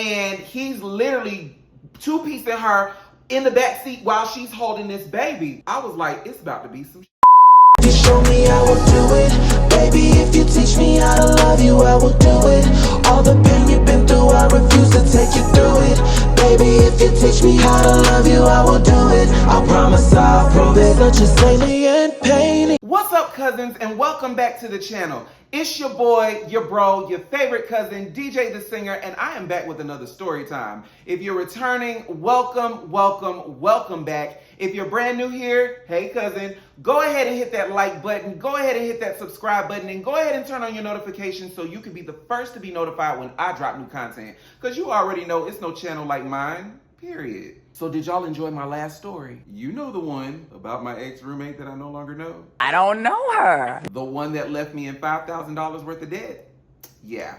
and he's literally two-piecing her in the back seat while she's holding this baby. I was like, it's about to be some You show me I will do it. Baby, if you teach me how to love you, I will do it. All the pain you've been through, I refuse to take you through it. Baby, if you teach me how to love you, I will do it. I promise I'll prove it. Such a alien pain. What's up, cousins, and welcome back to the channel. It's your boy, your bro, your favorite cousin, DJ the Singer, and I am back with another story time. If you're returning, welcome, welcome, welcome back. If you're brand new here, hey cousin, go ahead and hit that like button, go ahead and hit that subscribe button, and go ahead and turn on your notifications so you can be the first to be notified when I drop new content. Because you already know it's no channel like mine, period. So did y'all enjoy my last story? You know the one about my ex-roommate that I no longer know? I don't know her. The one that left me in $5,000 worth of debt? Yeah,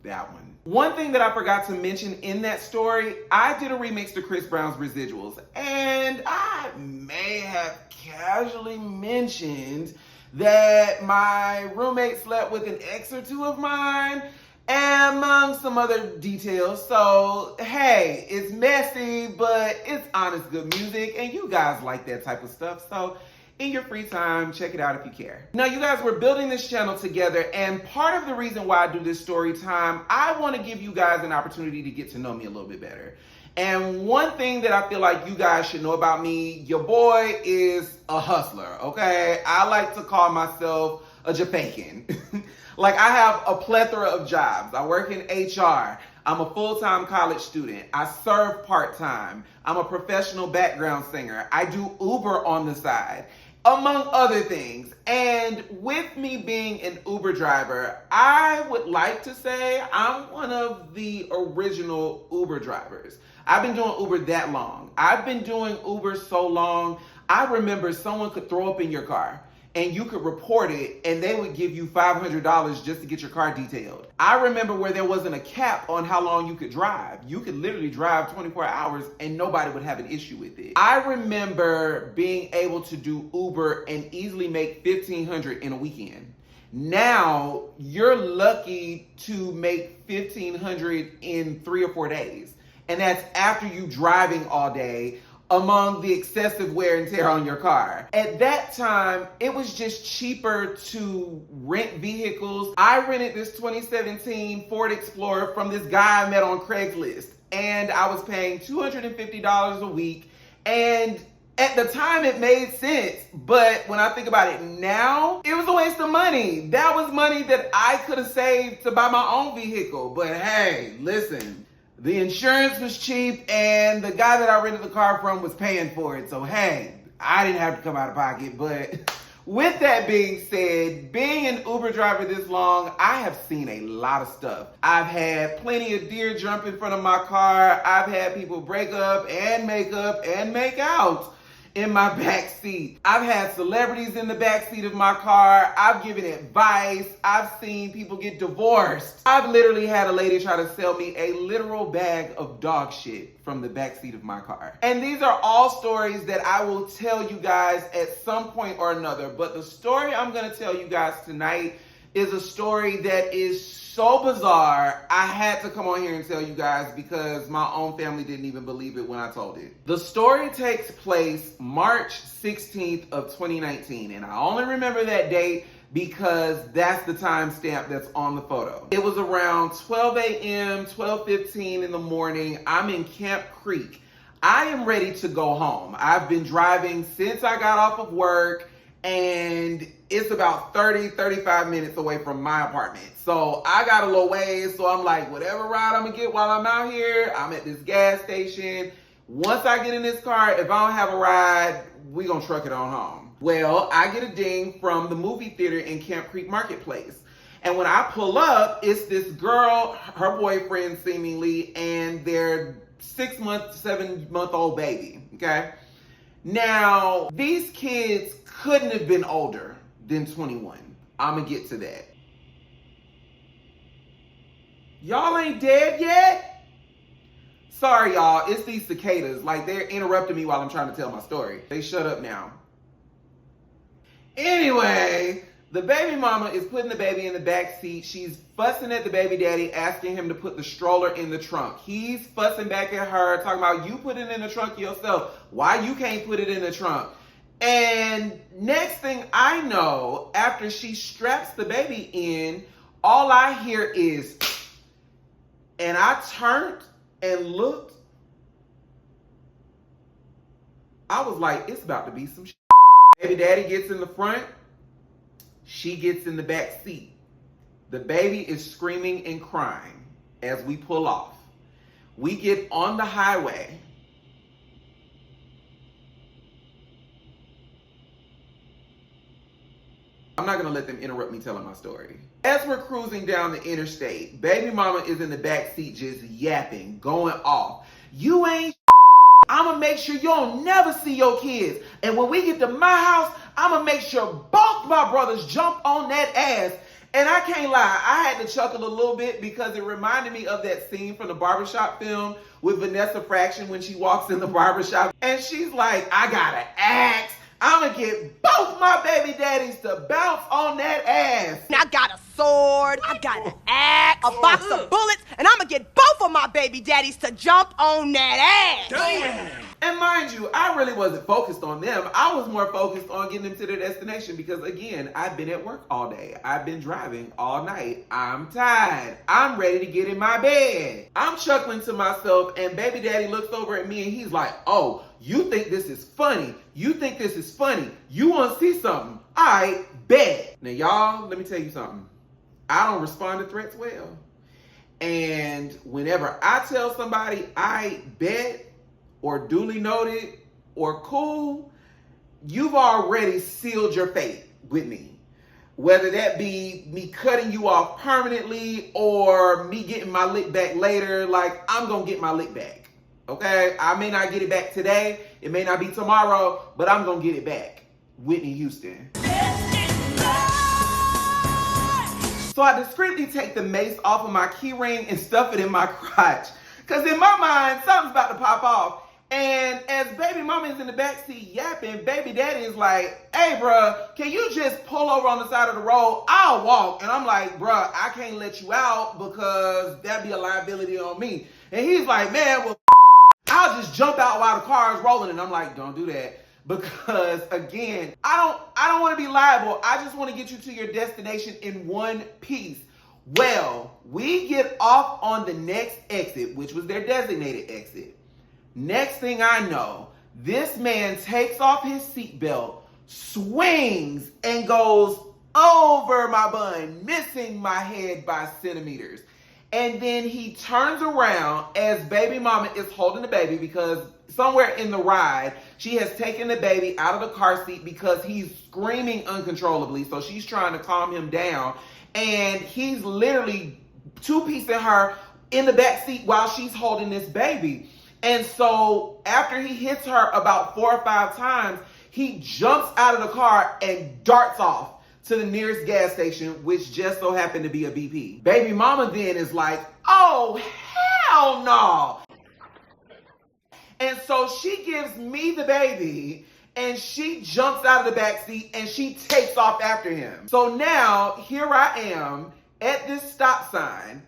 that one. One thing that I forgot to mention in that story, I did a remix to Chris Brown's Residuals, and I may have casually mentioned that my roommate slept with an ex or two of mine, among some other details. So, hey, it's messy, but it's honest good music, and you guys like that type of stuff. So, in your free time, check it out if you care. Now, you guys, we're building this channel together, and part of the reason why I do this story time, I want to give you guys an opportunity to get to know me a little bit better. And one thing that I feel like you guys should know about me, your boy is a hustler, okay? I like to call myself a Jamaican. Like, I have a plethora of jobs. I work in HR. I'm a full-time college student. I serve part-time. I'm a professional background singer. I do Uber on the side, among other things. And with me being an Uber driver, I would like to say I'm one of the original Uber drivers. I've been doing Uber that long. I've been doing Uber so long, I remember someone could throw up in your car and you could report it and they would give you $500 just to get your car detailed. I remember where there wasn't a cap on how long you could drive. You could literally drive 24 hours and nobody would have an issue with it. I remember being able to do Uber and easily make $1,500 in a weekend. Now, you're lucky to make $1,500 in 3 or 4 days. And that's after you driving all day, among the excessive wear and tear on your car. At that time, it was just cheaper to rent vehicles. I rented this 2017 Ford Explorer from this guy I met on Craigslist, and I was paying $250 a week. And at the time, it made sense, but when I think about it now, it was a waste of money. That was money that I could have saved to buy my own vehicle. But hey, listen, the insurance was cheap and the guy that I rented the car from was paying for it. So hey, I didn't have to come out of pocket. But with that being said, being an Uber driver this long, I have seen a lot of stuff. I've had plenty of deer jump in front of my car. I've had people break up and make out in my back seat. I've had celebrities in the back seat of my car. I've given advice. I've seen people get divorced. I've literally had a lady try to sell me a literal bag of dog shit from the back seat of my car. And these are all stories that I will tell you guys at some point or another. But the story I'm gonna tell you guys tonight is a story that is so bizarre, I had to come on here and tell you guys because my own family didn't even believe it when I told it. The story takes place March 16th of 2019, and I only remember that date because that's the timestamp that's on the photo. It was around 12 a.m., 12:15 in the morning. I'm in Camp Creek. I am ready to go home. I've been driving since I got off of work, and it's about 35 minutes away from my apartment. So I got a little ways, so I'm like, whatever ride I'm gonna get while I'm out here, I'm at this gas station. Once I get in this car, if I don't have a ride, we gonna truck it on home. Well, I get a ding from the movie theater in Camp Creek Marketplace. And when I pull up, it's this girl, her boyfriend seemingly, and their 7-month-old baby, okay? Now, these kids couldn't have been older than 21. I'm gonna get to that. Y'all ain't dead yet? Sorry, y'all. It's these cicadas. Like, they're interrupting me while I'm trying to tell my story. They shut up now. Anyway, The baby mama is putting the baby in the back seat. She's fussing at the baby daddy, asking him to put the stroller in the trunk. He's fussing back at her, talking about, you put it in the trunk yourself. Why you can't put it in the trunk? And next thing I know, after she straps the baby in, all I hear is, and I turned and looked. I was like, it's about to be some shit. Baby daddy gets in the front. She gets in the back seat. The baby is screaming and crying as we pull off. We get on the highway. I'm not gonna let them interrupt me telling my story. As we're cruising down the interstate, baby mama is in the back seat just yapping, going off. You ain't I'ma make sure you don't never see your kids. And when we get to my house, I'ma make sure both my brothers jump on that ass. And I can't lie, I had to chuckle a little bit because it reminded me of that scene from the barbershop film with Vanessa Fraction when she walks in the barbershop. And she's like, I got an axe. I'ma get both my baby daddies to bounce on that ass. I got a sword, I got an axe, a box of bullets, and I'ma get both of my baby daddies to jump on that ass. Damn. And mind you, I really wasn't focused on them. I was more focused on getting them to their destination because, again, I've been at work all day. I've been driving all night. I'm tired. I'm ready to get in my bed. I'm chuckling to myself, and baby daddy looks over at me, and he's like, oh, you think this is funny? You think this is funny? You want to see something? I bet. Now, y'all, let me tell you something. I don't respond to threats well. And whenever I tell somebody I bet or duly noted or cool, you've already sealed your fate with me. Whether that be me cutting you off permanently or me getting my lick back later, like I'm gonna get my lick back. Okay, I may not get it back today, it may not be tomorrow, but I'm gonna get it back. Whitney Houston. So I discreetly take the mace off of my key ring and stuff it in my crotch. Cause in my mind, something's about to pop off. And as baby mama is in the backseat yapping, baby daddy is like, hey bruh, can you just pull over on the side of the road? I'll walk. And I'm like, bruh, I can't let you out because that'd be a liability on me. And he's like, man, well, I'll just jump out while the car is rolling. And I'm like, don't do that. Because again, I don't want to be liable. I just want to get you to your destination in one piece. Well, we get off on the next exit, which was their designated exit. Next thing I know, this man takes off his seatbelt, swings, and goes over my bun, missing my head by centimeters. And then he turns around as baby mama is holding the baby because somewhere in the ride, she has taken the baby out of the car seat because he's screaming uncontrollably. So she's trying to calm him down. And he's literally two-piecing her in the back seat while she's holding this baby. And so after he hits her about 4 or 5 times, he jumps out of the car and darts off to the nearest gas station, which just so happened to be a BP. Baby mama then is like, oh, hell no. And so she gives me the baby and she jumps out of the back seat and she takes off after him. So now here I am at this stop sign,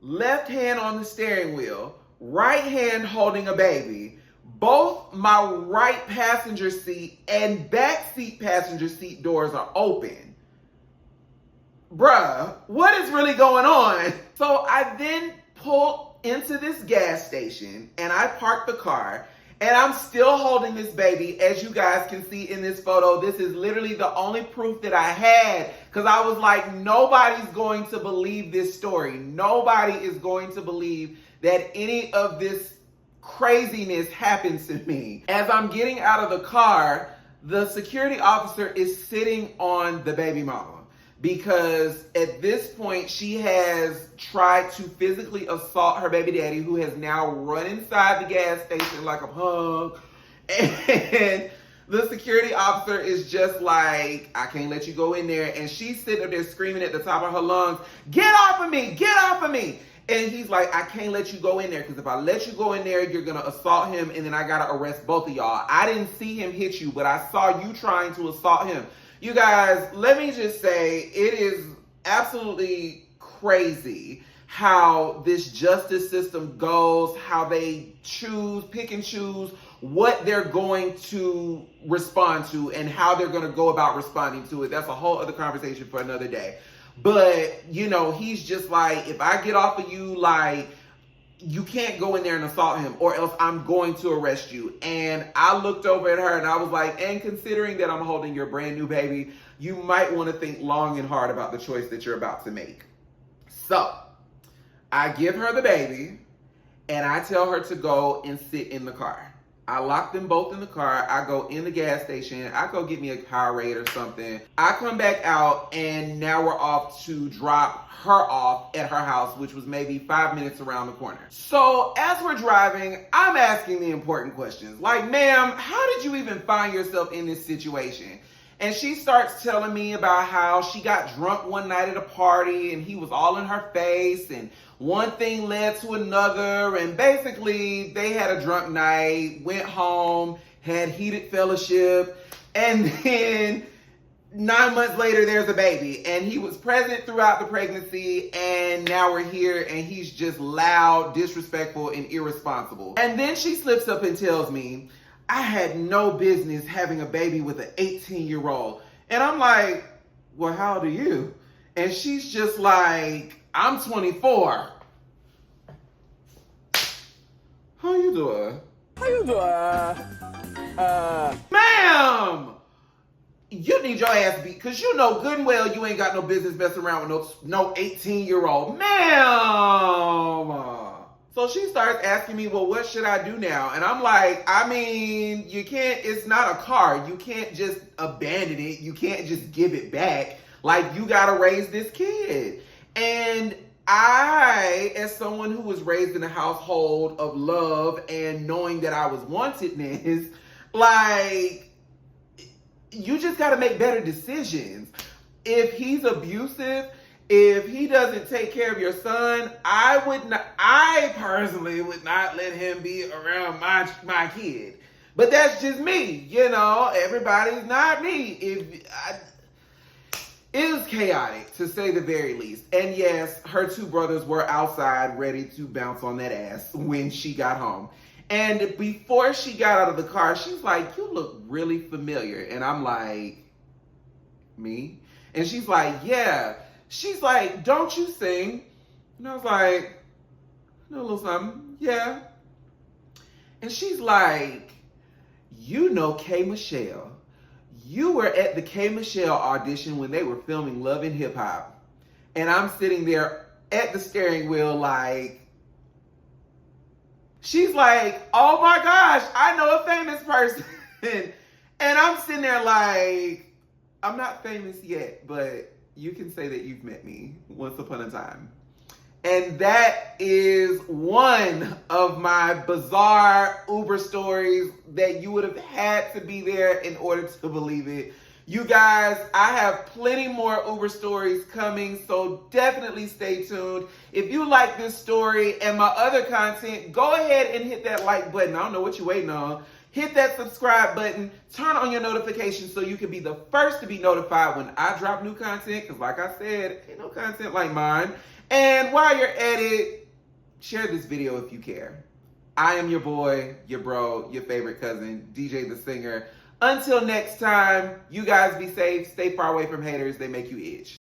left hand on the steering wheel, right hand holding a baby. Both my right passenger seat and back seat passenger seat doors are open. Bruh, what is really going on? So I then pull into this gas station and I park the car and I'm still holding this baby. As you guys can see in this photo, this is literally the only proof that I had because I was like, nobody's going to believe this story. Nobody is going to believe that any of this craziness happens to me. As I'm getting out of the car, the security officer is sitting on the baby mama because at this point she has tried to physically assault her baby daddy, who has now run inside the gas station like a punk. And the security officer is just like, I can't let you go in there. And she's sitting up there screaming at the top of her lungs, get off of me, get off of me. And he's like, I can't let you go in there because if I let you go in there, you're going to assault him and then I got to arrest both of y'all. I didn't see him hit you, but I saw you trying to assault him. You guys, let me just say, it is absolutely crazy how this justice system goes, how they pick and choose what they're going to respond to and how they're going to go about responding to it. That's a whole other conversation for another day. But, you know, he's just like, if I get off of you, like, you can't go in there and assault him or else I'm going to arrest you. And I looked over at her and I was like, and considering that I'm holding your brand new baby, you might want to think long and hard about the choice that you're about to make. So I give her the baby and I tell her to go and sit in the car. I lock them both in the car. I go in the gas station. I go get me a Powerade or something. I come back out and now we're off to drop her off at her house, which was maybe 5 minutes around the corner. So as we're driving, I'm asking the important questions. Like, ma'am, how did you even find yourself in this situation? And she starts telling me about how she got drunk one night at a party and he was all in her face and one thing led to another. And basically they had a drunk night, went home, had heated fellowship, and then 9 months later there's a baby. And he was present throughout the pregnancy and now we're here and he's just loud, disrespectful, and irresponsible. And then she slips up and tells me, I had no business having a baby with an 18-year-old. And I'm like, well, how old are you? And she's just like, I'm 24. How you doing? How you doing? Ma'am! You need your ass beat, because you know good and well you ain't got no business messing around with no 18-year-old. Ma'am! So she starts asking me, well, what should I do now? And I'm like, I mean, you can't, it's not a car. You can't just abandon it. You can't just give it back. Like, you got to raise this kid. And I, as someone who was raised in a household of love and knowing that I was wantedness, like, you just got to make better decisions. If he's abusive, if he doesn't take care of your son, I personally would not let him be around my kid. But that's just me, you know, everybody's not me. It was chaotic, to say the very least. And yes, her two brothers were outside ready to bounce on that ass when she got home. And before she got out of the car, she's like, you look really familiar. And I'm like, me? And she's like, yeah. She's like, don't you sing? And I was like, no, a little something. Yeah. And she's like, you know K. Michelle. You were at the K. Michelle audition when they were filming Love and Hip Hop. And I'm sitting there at the steering wheel like, she's like, oh my gosh, I know a famous person. And I'm sitting there like, I'm not famous yet, but you can say that you've met me once upon a time. And that is one of my bizarre Uber stories that you would have had to be there in order to believe it. You guys, I have plenty more Uber stories coming, so definitely stay tuned. If you like this story and my other content, go ahead and hit that like button. I don't know what you're waiting on. Hit that subscribe button, turn on your notifications so you can be the first to be notified when I drop new content, because like I said, ain't no content like mine. And while you're at it, share this video if you care. I am your boy, your bro, your favorite cousin, DJ the Singer. Until next time, you guys be safe, stay far away from haters, they make you itch.